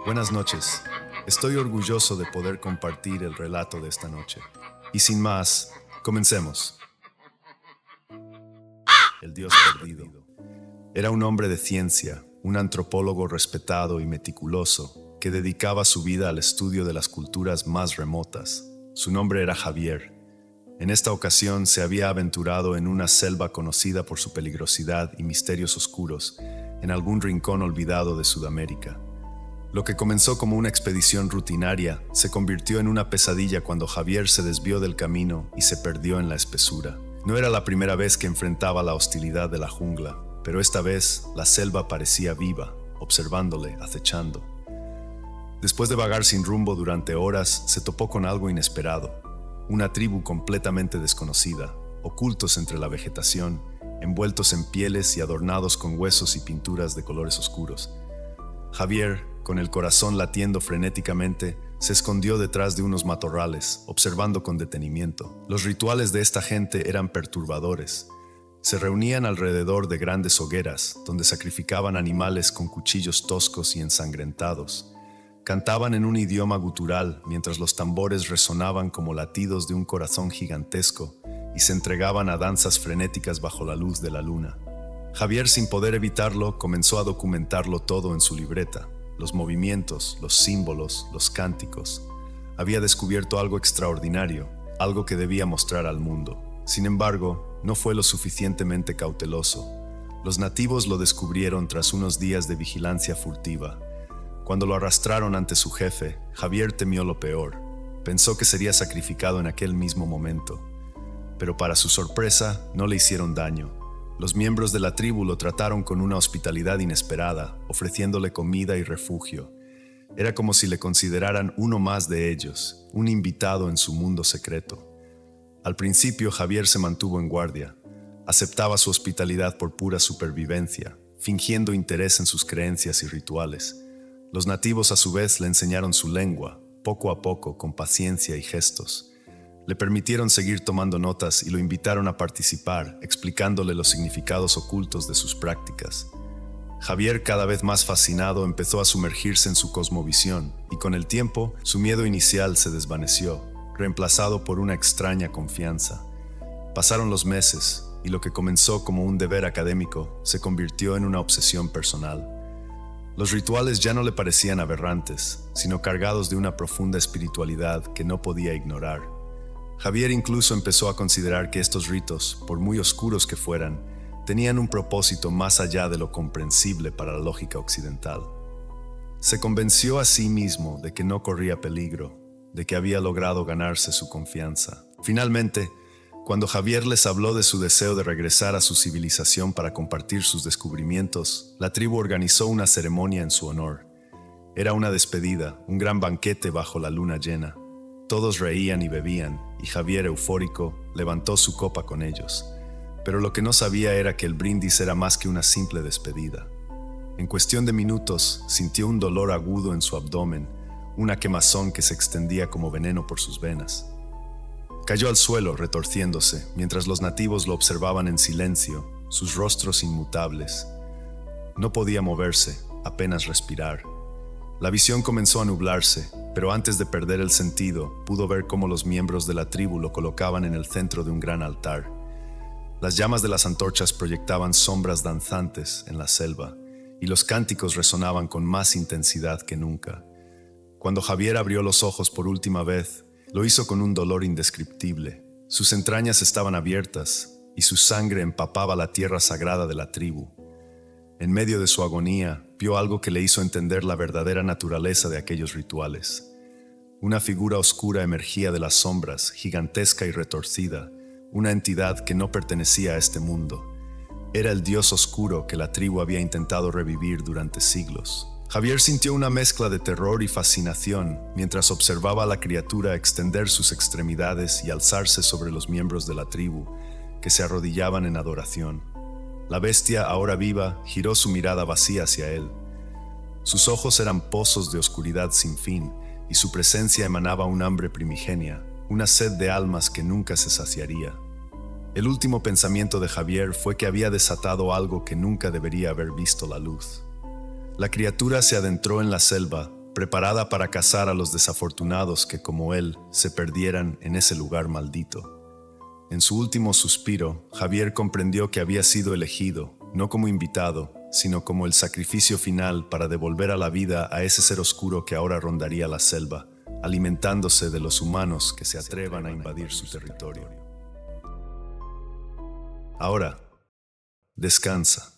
Buenas noches. Estoy orgulloso de poder compartir el relato de esta noche. Y sin más, comencemos. El Dios perdido. Era un hombre de ciencia, un antropólogo respetado y meticuloso, que dedicaba su vida al estudio de las culturas más remotas. Su nombre era Javier. En esta ocasión se había aventurado en una selva conocida por su peligrosidad y misterios oscuros, en algún rincón olvidado de Sudamérica. Lo que comenzó como una expedición rutinaria se convirtió en una pesadilla cuando Javier se desvió del camino y se perdió en la espesura. No era la primera vez que enfrentaba la hostilidad de la jungla, pero esta vez la selva parecía viva, observándole, acechando. Después de vagar sin rumbo durante horas, se topó con algo inesperado. Una tribu completamente desconocida, ocultos entre la vegetación, envueltos en pieles y adornados con huesos y pinturas de colores oscuros. Javier, con el corazón latiendo frenéticamente, se escondió detrás de unos matorrales, observando con detenimiento. Los rituales de esta gente eran perturbadores. Se reunían alrededor de grandes hogueras, donde sacrificaban animales con cuchillos toscos y ensangrentados. Cantaban en un idioma gutural, mientras los tambores resonaban como latidos de un corazón gigantesco, y se entregaban a danzas frenéticas bajo la luz de la luna. Javier, sin poder evitarlo, comenzó a documentarlo todo en su libreta. Los movimientos, los símbolos, los cánticos. Había descubierto algo extraordinario, algo que debía mostrar al mundo. Sin embargo, no fue lo suficientemente cauteloso. Los nativos lo descubrieron tras unos días de vigilancia furtiva. Cuando lo arrastraron ante su jefe, Javier temió lo peor. Pensó que sería sacrificado en aquel mismo momento. Pero para su sorpresa, no le hicieron daño. Los miembros de la tribu lo trataron con una hospitalidad inesperada, ofreciéndole comida y refugio. Era como si le consideraran uno más de ellos, un invitado en su mundo secreto. Al principio, Javier se mantuvo en guardia. Aceptaba su hospitalidad por pura supervivencia, fingiendo interés en sus creencias y rituales. Los nativos, a su vez, le enseñaron su lengua, poco a poco, con paciencia y gestos. Le permitieron seguir tomando notas y lo invitaron a participar, explicándole los significados ocultos de sus prácticas. Javier, cada vez más fascinado, empezó a sumergirse en su cosmovisión, y con el tiempo, su miedo inicial se desvaneció, reemplazado por una extraña confianza. Pasaron los meses, y lo que comenzó como un deber académico se convirtió en una obsesión personal. Los rituales ya no le parecían aberrantes, sino cargados de una profunda espiritualidad que no podía ignorar. Javier incluso empezó a considerar que estos ritos, por muy oscuros que fueran, tenían un propósito más allá de lo comprensible para la lógica occidental. Se convenció a sí mismo de que no corría peligro, de que había logrado ganarse su confianza. Finalmente, cuando Javier les habló de su deseo de regresar a su civilización para compartir sus descubrimientos, la tribu organizó una ceremonia en su honor. Era una despedida, un gran banquete bajo la luna llena. Todos reían y bebían, y Javier, eufórico, levantó su copa con ellos. Pero lo que no sabía era que el brindis era más que una simple despedida. En cuestión de minutos, sintió un dolor agudo en su abdomen, una quemazón que se extendía como veneno por sus venas. Cayó al suelo, retorciéndose, mientras los nativos lo observaban en silencio, sus rostros inmutables. No podía moverse, apenas respirar. La visión comenzó a nublarse, pero antes de perder el sentido, pudo ver cómo los miembros de la tribu lo colocaban en el centro de un gran altar. Las llamas de las antorchas proyectaban sombras danzantes en la selva, y los cánticos resonaban con más intensidad que nunca. Cuando Javier abrió los ojos por última vez, lo hizo con un dolor indescriptible. Sus entrañas estaban abiertas, y su sangre empapaba la tierra sagrada de la tribu. En medio de su agonía, vio algo que le hizo entender la verdadera naturaleza de aquellos rituales. Una figura oscura emergía de las sombras, gigantesca y retorcida, una entidad que no pertenecía a este mundo. Era el dios oscuro que la tribu había intentado revivir durante siglos. Javier sintió una mezcla de terror y fascinación mientras observaba a la criatura extender sus extremidades y alzarse sobre los miembros de la tribu, que se arrodillaban en adoración. La bestia, ahora viva, giró su mirada vacía hacia él. Sus ojos eran pozos de oscuridad sin fin, y su presencia emanaba un hambre primigenia, una sed de almas que nunca se saciaría. El último pensamiento de Javier fue que había desatado algo que nunca debería haber visto la luz. La criatura se adentró en la selva, preparada para cazar a los desafortunados que, como él, se perdieran en ese lugar maldito. En su último suspiro, Javier comprendió que había sido elegido, no como invitado, sino como el sacrificio final para devolver a la vida a ese ser oscuro que ahora rondaría la selva, alimentándose de los humanos que se atrevan a invadir su territorio. Ahora, descansa.